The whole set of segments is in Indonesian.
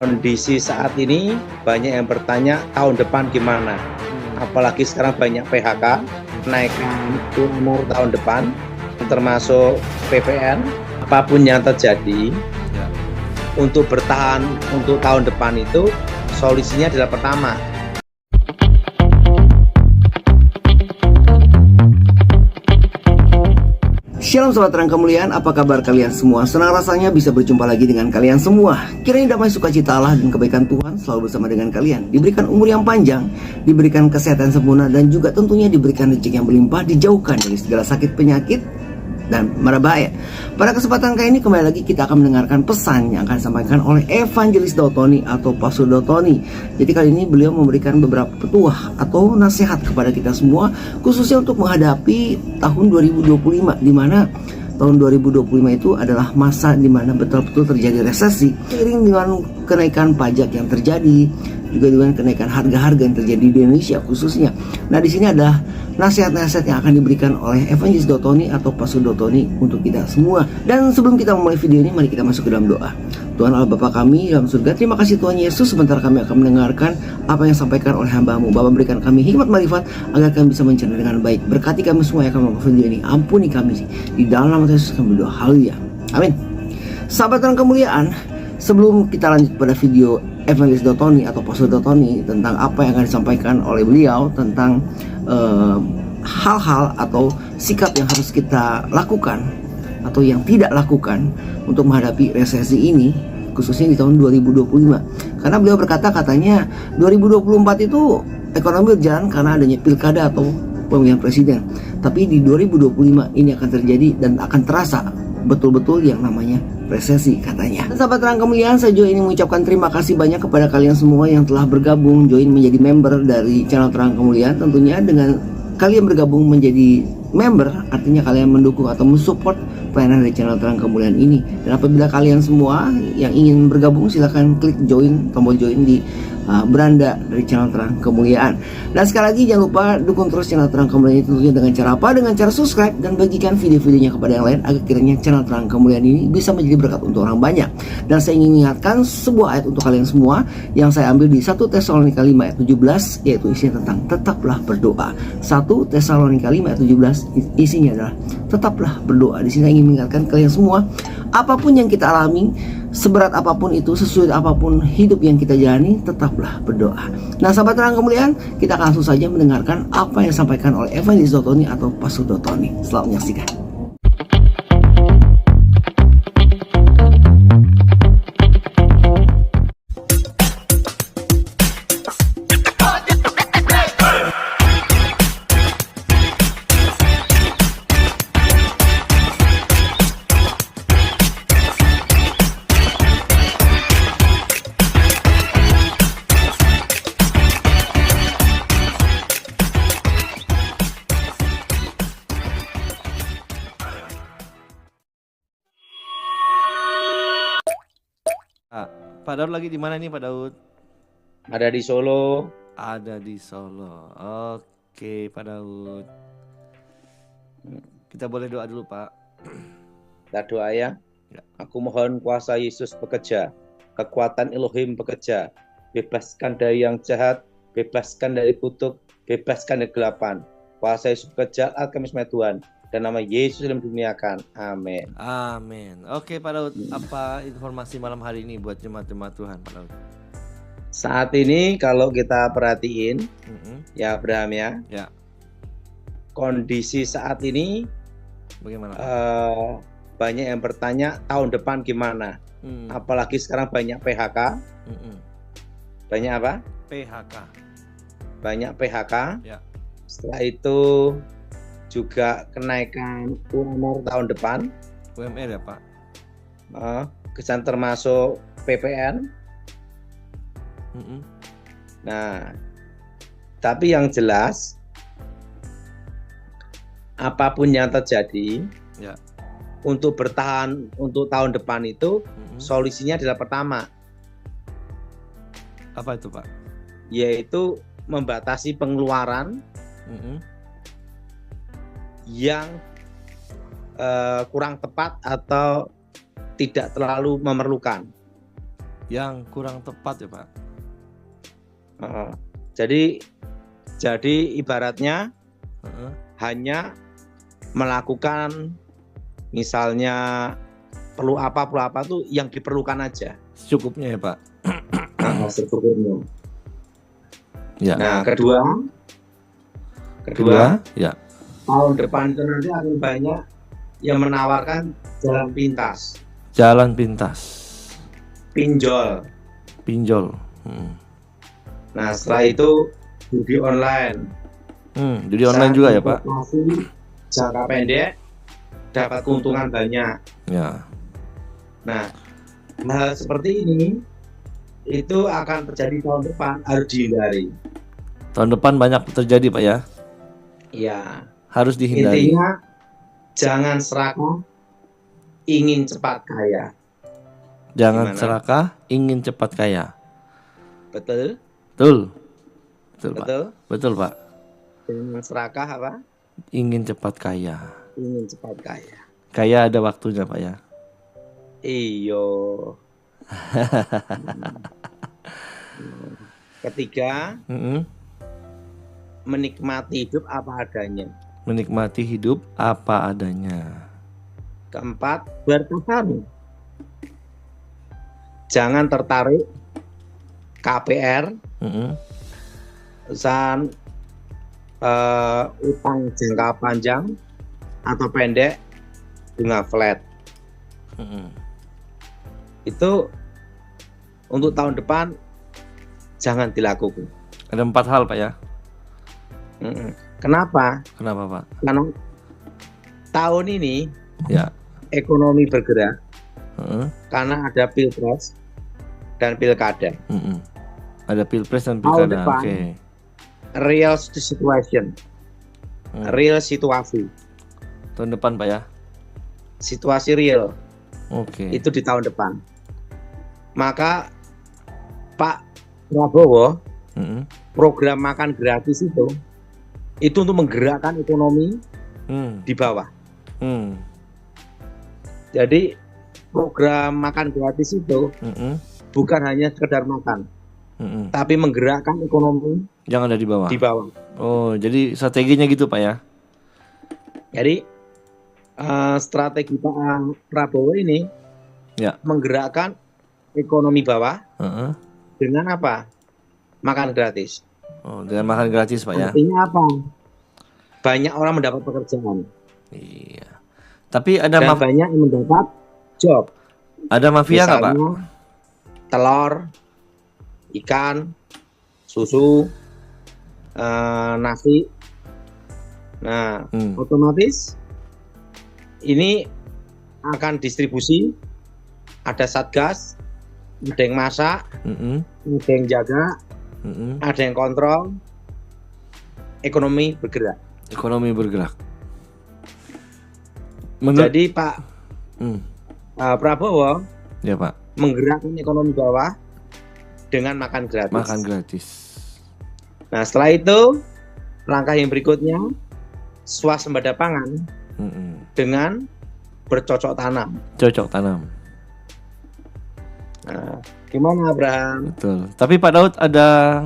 Kondisi saat ini banyak yang bertanya tahun depan gimana, apalagi sekarang banyak PHK, kenaikan umur tahun depan, termasuk PPN. Apapun yang terjadi, untuk bertahan untuk tahun depan itu solusinya adalah pertama, Shalom Sobat Terang Kemuliaan, apa kabar kalian semua? Senang rasanya bisa berjumpa lagi dengan kalian semua. Kiranya damai sukacita Allah dan kebaikan Tuhan selalu bersama dengan kalian. Diberikan umur yang panjang, diberikan kesehatan sempurna, dan juga tentunya diberikan rezeki yang berlimpah, dijauhkan dari segala sakit penyakit dan mara bahaya. Pada kesempatan kali ini kembali lagi kita akan mendengarkan pesan yang akan disampaikan oleh Evangelis Dotoni atau Pastor Dotoni. Jadi kali ini beliau memberikan beberapa petuah atau nasihat kepada kita semua, khususnya untuk menghadapi tahun 2025, di mana tahun 2025 itu adalah masa di mana betul-betul terjadi resesi, seiring dengan kenaikan pajak yang terjadi, juga dengan kenaikan harga-harga yang terjadi di Indonesia khususnya. Nah, di sini ada nasihat-nasihat yang akan diberikan oleh Evangelis Dotoni atau Pastor Dotoni untuk kita semua. Dan sebelum kita memulai video ini, mari kita masuk ke dalam doa. Tuhan Allah Bapa kami dalam surga, terima kasih Tuhan Yesus. Sebentar kami akan mendengarkan apa yang disampaikan oleh hamba-Mu. Bapa, berikan kami hikmat marifat agar kami bisa mencerna dengan baik. Berkati kami semua yang akan menonton video ini. Ampuni kami di dalam nama Yesus kami berdoa. Haleluya. Amin. Sahabat Terang Kemuliaan, sebelum kita lanjut pada video Evangelis Dotoni atau Pastor Dotoni tentang apa yang akan disampaikan oleh beliau tentang hal-hal atau sikap yang harus kita lakukan atau yang tidak lakukan untuk menghadapi resesi ini, khususnya di tahun 2025. Karena beliau berkata, katanya 2024 itu ekonomi berjalan karena adanya pilkada atau pemilihan presiden. Tapi di 2025 ini akan terjadi dan akan terasa betul-betul yang namanya resesi katanya. Dan sahabat Terang Kemuliaan, saya juga ingin mengucapkan terima kasih banyak kepada kalian semua yang telah bergabung join menjadi member dari channel Terang Kemuliaan. Tentunya dengan kalian bergabung menjadi member, artinya kalian mendukung atau mensupport pelayanan dari channel Terang Kemuliaan ini. Dan apabila kalian semua yang ingin bergabung, silahkan klik join, tombol join di beranda dari channel Terang Kemuliaan. Dan sekali lagi jangan lupa dukung terus channel Terang Kemuliaan ini, tentunya dengan cara apa? Dengan cara subscribe dan bagikan video-videonya kepada yang lain agar kiranya channel Terang Kemuliaan ini bisa menjadi berkat untuk orang banyak. Dan saya ingin mengingatkan sebuah ayat untuk kalian semua yang saya ambil di 1 Tesalonika 5 ayat 17, yaitu isinya tentang tetaplah berdoa. 1 Tesalonika 5 ayat 17 isinya adalah tetaplah berdoa. Di sini saya ingin mengingatkan kalian semua, apapun yang kita alami, seberat apapun itu, sesuai apapun hidup yang kita jalani, tetaplah berdoa. Nah, sahabat Terang Kemuliaan, kita akan langsung saja mendengarkan apa yang disampaikan oleh Evangelis Dotoni atau Pastor Dotoni. Selamat menyaksikan. Pak Daud lagi di mana nih Pak Daud? ada di Solo. Ada di Solo. Oke Pak Daud. Kita boleh doa dulu Pak. Kita doa ya. Aku mohon kuasa Yesus bekerja, kekuatan Elohim bekerja, bebaskan dari yang jahat, bebaskan dari kutuk, bebaskan dari kegelapan. Kuasa Yesus bekerja, kami semua Tuhan, dan nama Yesus dalam duniakan. Amin. Amin. Oke Pak Daud, apa informasi malam hari ini buat jemaat-jemaat Tuhan Pak Daud? Saat ini kalau kita perhatiin, ya Abraham ya, kondisi saat ini bagaimana? banyak yang bertanya tahun depan gimana, apalagi sekarang banyak PHK. Banyak apa? PHK. Banyak PHK. Ya. Setelah itu juga kenaikan umur tahun depan. UMR ya Pak? Kesan termasuk PPN. Nah, tapi yang jelas apapun yang terjadi, ya, untuk bertahan untuk tahun depan itu solusinya adalah pertama. Apa itu Pak? Yaitu membatasi pengeluaran yang kurang tepat atau tidak terlalu memerlukan. yang kurang tepat ya Pak. Uh, jadi ibaratnya Heeh. hanya melakukan misalnya perlu apa tuh yang diperlukan aja. Secukupnya ya Pak. Secukupnya. Ya. Nah, kedua, ya. tahun depan itu nanti akan banyak yang menawarkan jalan pintas, Jalan pintas, pinjol. pinjol. Nah, setelah itu judi online. Jadi online juga ya Pak. Investasi jangka pendek dapat keuntungan banyak. Ya. Nah, hal seperti ini itu akan terjadi tahun depan, harus dihindari. Tahun depan banyak terjadi Pak ya. Iya. Harus dihindari. Intinya jangan serakah ingin cepat kaya. Jangan Gimana? serakah ingin cepat kaya. Betul? Betul. Betul Pak. Betul? Betul Pak. Jangan serakah apa? Ingin cepat kaya. Ingin cepat kaya. Kaya ada waktunya Pak ya. Iyo. Ketiga, menikmati hidup apa adanya. Menikmati hidup apa adanya. Keempat, bertahan. Jangan tertarik KPR, usaha utang jangka panjang atau pendek, bunga flat. Itu untuk tahun depan jangan dilakukan. Ada 4 hal Pak ya. Kenapa? Kenapa Pak? Karena tahun ini Ya. ekonomi bergerak karena ada pilpres dan pilkada. Ada pilpres dan Tahun pilkada. depan. Oke. Real situation, real situasi, Tahun depan Pak ya. situasi real Oke. itu di tahun depan. Maka Pak Prabowo program makan gratis itu untuk menggerakkan ekonomi di bawah. Jadi program makan gratis itu bukan hanya sekedar makan, tapi menggerakkan ekonomi yang ada di bawah. di bawah. Oh, jadi strateginya gitu Pak ya. Jadi strategi Pak Prabowo ini Ya. menggerakkan ekonomi bawah dengan apa? Makan gratis. Oh, dengan makan gratis Pak ya. Artinya apa? Banyak orang mendapat pekerjaan. Iya. Tapi ada Dan banyak yang mendapat job. ada mafia nggak Pak? Misalnya telur, ikan, susu, nasi. Nah, otomatis ini akan distribusi. Ada satgas, ada yang masak, ada yang jaga, ada yang kontrol. Ekonomi bergerak. Ekonomi bergerak. Jadi Pak Prabowo ya Pak. menggerakkan ekonomi bawah dengan makan gratis. Makan gratis. Nah, setelah itu langkah yang berikutnya swasembada pangan dengan bercocok tanam. Cocok tanam. Nah, gimana Abraham? Betul. Tapi Pak Daud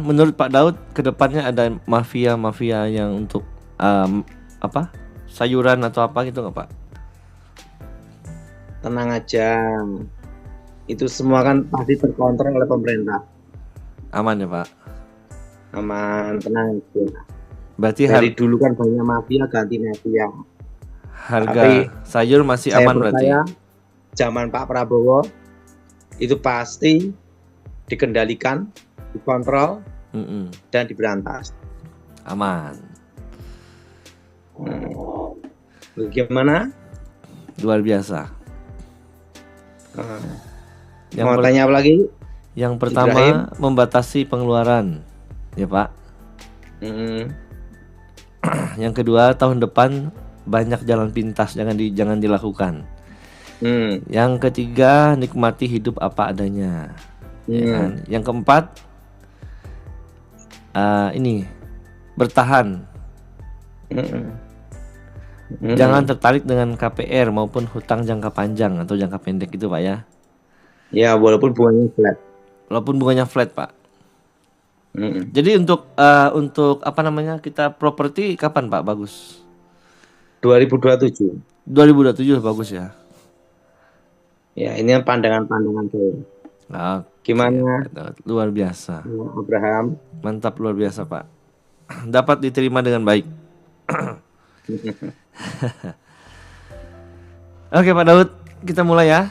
menurut Pak Daud kedepannya ada mafia-mafia yang untuk sayuran atau apa gitu nggak Pak? Tenang aja. Itu semua kan pasti terkontrol oleh pemerintah. Aman ya Pak. Aman, tenang aja. Berarti Dari dulu kan banyak mafia ganti mafia. harga Tapi sayur masih saya aman berarti. percaya zaman Pak Prabowo itu pasti dikendalikan, dikontrol, dan diberantas. Aman. Bagaimana? Luar biasa. Mau tanya apa lagi? Yang pertama Ibrahim? membatasi pengeluaran, ya Pak. Yang kedua tahun depan banyak jalan pintas, jangan dilakukan. Yang ketiga nikmati hidup apa adanya. Ya kan? Yang keempat ini bertahan. Jangan tertarik dengan KPR maupun hutang jangka panjang atau jangka pendek itu Pak ya. Ya walaupun bunganya flat. walaupun bunganya flat, Pak. Mm-mm. Jadi untuk apa namanya, kita properti kapan, Pak, bagus? 2027. 2027 bagus ya. Ya, ini pandangan-pandangan saya. Oke, Gimana, Pak Daud. Luar biasa. Abraham? Mantap, luar biasa, Pak. Dapat diterima dengan baik. Oke, Pak Daud, kita mulai ya.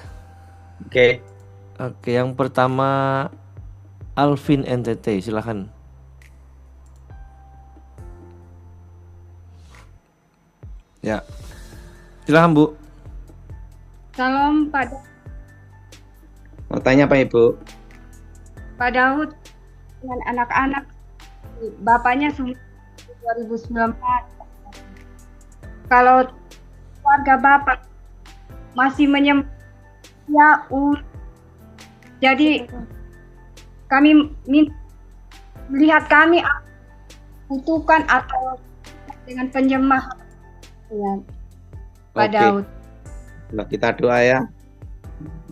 Oke. Oke, yang pertama Alvin NTT, silakan. Ya, silakan Bu. Salam Mau tanya apa Ibu? Pak Daud dengan anak-anak, bapaknya semua 2019. Kalau keluarga bapak masih jadi kami melihat kami butuhkan atau dengan penjemah ya, Pak Oke. Daud. Nah, kita doa ya.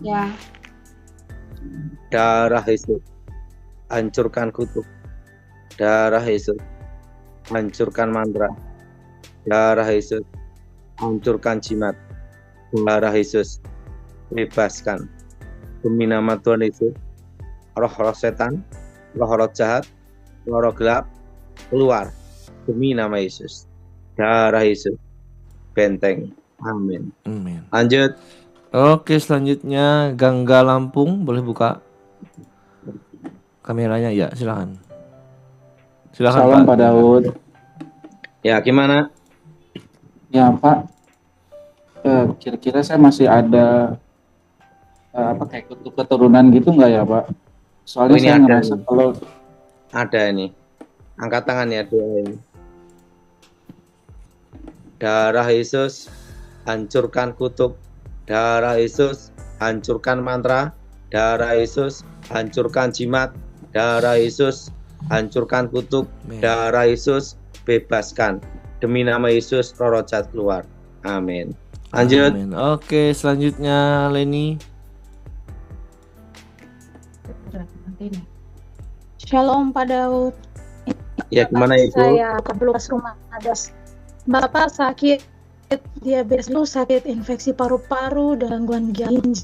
Ya, Darah Yesus, hancurkan kutuk. Darah Yesus, hancurkan mantra. Darah Yesus, hancurkan jimat. Darah Yesus, bebaskan. Demi nama Tuhan Yesus, roh-roh setan, roh-roh jahat, roh-roh gelap, keluar. Demi nama Yesus. Darah Yesus, benteng. Amin. Amin. Lanjut. Oke, selanjutnya Gangga Lampung, boleh buka kameranya? Ya, silakan. Silakan, Salam Pak. Pak Daud. Ya, gimana? Ya Pak, kira-kira saya masih ada kayak kutub keturunan gitu nggak ya Pak? Soalnya Oh, ini saya ada ngerasa nih. kalau Ada ini. Angkat tangan ya, doa ini. Darah Yesus, hancurkan kutuk. Darah Yesus, hancurkan mantra. Darah Yesus, hancurkan jimat. Darah Yesus, hancurkan kutuk. Darah Yesus, bebaskan. Demi nama Yesus, roh jahat keluar. Amin. Lanjut. Amin. Oke, selanjutnya Leni. Shalom Pak Daud. Ya, gimana Ibu? Saya kebeluas rumah adas. Bapak sakit diabetes, sakit infeksi paru-paru, gangguan ginjal,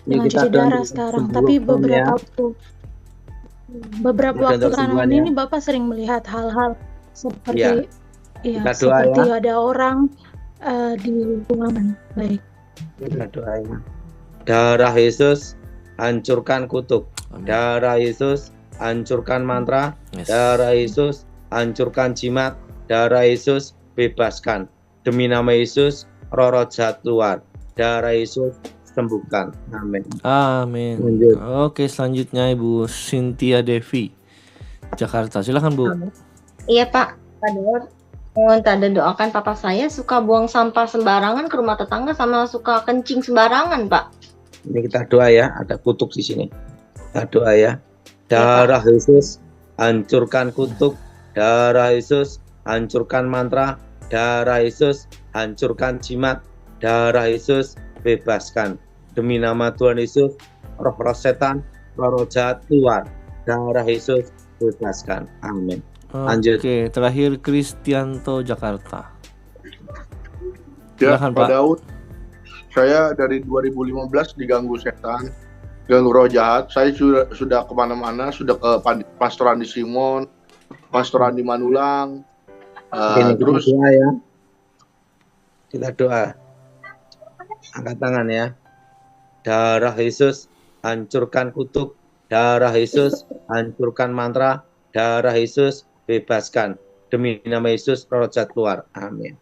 dengan kita cuci darah akan sekarang. sembuh, Tapi ya. beberapa Kita waktu untuk belakangan sembuhannya. ini Bapak sering melihat hal-hal seperti Kita doa seperti ya. ada orang di lingkungan. Baik. Kita doain. Darah Yesus, hancurkan kutuk. Amin. Darah Yesus, hancurkan mantra. Yes. Darah Yesus, hancurkan jimat. Darah Yesus, bebaskan. Demi nama Yesus, roh jahat keluar. Darah Yesus, sembuhkan. Amin. Amin. Lanjut. Oke, selanjutnya Ibu Cynthia Devi, Jakarta. Silakan Bu. Iya Pak Daud, mohon tanda doakan papa saya suka buang sampah sembarangan ke rumah tetangga sama suka kencing sembarangan Pak. Ini kita doa ya. Ada kutuk di sini. Kita doa ya. Darah Yesus, hancurkan kutuk. Darah Yesus, hancurkan mantra. Darah Yesus, hancurkan jimat. Darah Yesus, bebaskan. Demi nama Tuhan Yesus, roh-roh setan, roh-roh jahat keluar. Darah Yesus, bebaskan. Amin. Lanjut. Oke, terakhir Kristianto, Jakarta. Ya, Silakan, Pak Pak. Daud. Saya dari 2015 diganggu setan, ganggu roh jahat. Saya sudah kemana-mana, sudah ke pastoran di Simon, pastoran di Manulang. Ini Terus kita doa ya. Kita doa. Angkat tangan ya. Darah Yesus, hancurkan kutuk. Darah Yesus, hancurkan mantra. Darah Yesus, bebaskan. Demi nama Yesus, roh jahat keluar. Amin.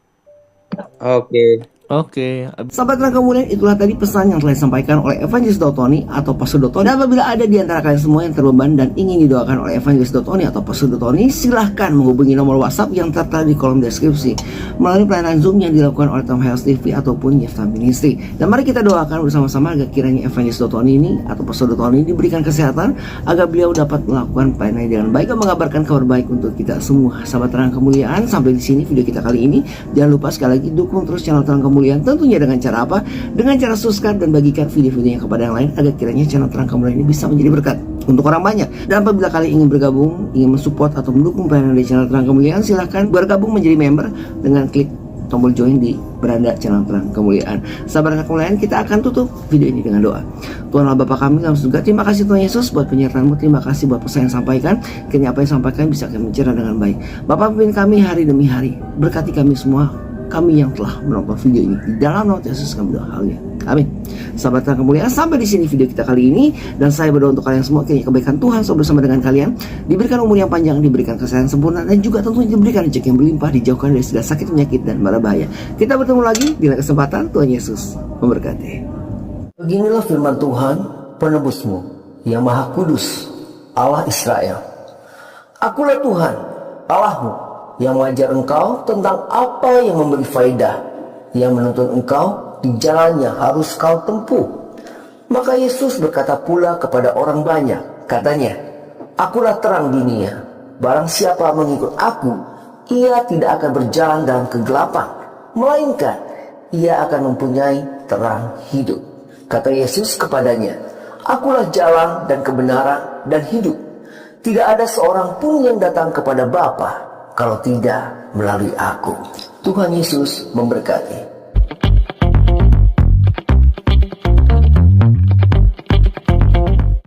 Oke. Oke, Sahabat yang kemudian, itulah tadi pesan yang telah disampaikan oleh Evangelis Dotoni atau Pastor Dotoni. Dan apabila ada di antara kalian semua yang terbeban dan ingin didoakan oleh Evangelis Dotoni atau Pastor Dotoni, silahkan menghubungi nomor WhatsApp yang tertera di kolom deskripsi melalui pelayanan Zoom yang dilakukan oleh Tom Health TV ataupun Yefta Ministry. Dan mari kita doakan bersama-sama agar kiranya Evangelis Dotoni ini atau Pastor Dotoni ini diberikan kesehatan agar beliau dapat melakukan pelayanan dengan baik dan mengabarkan kabar baik untuk kita semua. Sahabat terang kemuliaan, sampai di sini video kita kali ini. Jangan lupa sekali lagi dukung terus channel terang kemuliaan Kemuliaan. Tentunya dengan cara apa? Dengan cara subscribe dan bagikan video-videonya kepada yang lain agar kiranya channel Terang Kemuliaan ini bisa menjadi berkat untuk orang banyak. Dan apabila kalian ingin bergabung, ingin mensupport atau mendukung pelayanan di channel Terang Kemuliaan, silahkan bergabung menjadi member dengan klik tombol join di beranda channel Terang Kemuliaan. Sahabat Terang Kemuliaan, kita akan tutup video ini dengan doa. Tuhan Allah Bapa kami dalam surga, terima kasih Tuhan Yesus buat penyertaan-Mu, terima kasih buat pesan yang sampaikan. Kiranya apa yang sampaikan bisa kami mencerna dengan baik. Bapak pimpin kami hari demi hari, berkati kami semua, kami yang telah menonton video ini. Di dalam nama Yesus kami doa, haleluya. Amin. Sahabat Terang Kemuliaan, sampai di sini video kita kali ini, dan saya berdoa untuk kalian semua kiranya kebaikan Tuhan selalu bersama dengan kalian, diberikan umur yang panjang, diberikan kesehatan sempurna, dan juga tentunya diberikan rezeki yang berlimpah, dijauhkan dari segala sakit, penyakit, dan mara bahaya. Kita bertemu lagi di lain kesempatan. Tuhan Yesus memberkati. Beginilah firman Tuhan, penebusmu yang maha kudus, Allah Israel. Akulah Tuhan Allahmu yang mengajar engkau tentang apa yang memberi faedah, yang menuntun engkau di jalannya harus kau tempuh. Maka Yesus berkata pula kepada orang banyak, katanya, akulah terang dunia. Barang siapa mengikut aku, ia tidak akan berjalan dalam kegelapan, melainkan ia akan mempunyai terang hidup. Kata Yesus kepadanya, akulah jalan dan kebenaran dan hidup. Tidak ada seorang pun yang datang kepada Bapa kalau tidak melalui aku. Tuhan Yesus memberkati.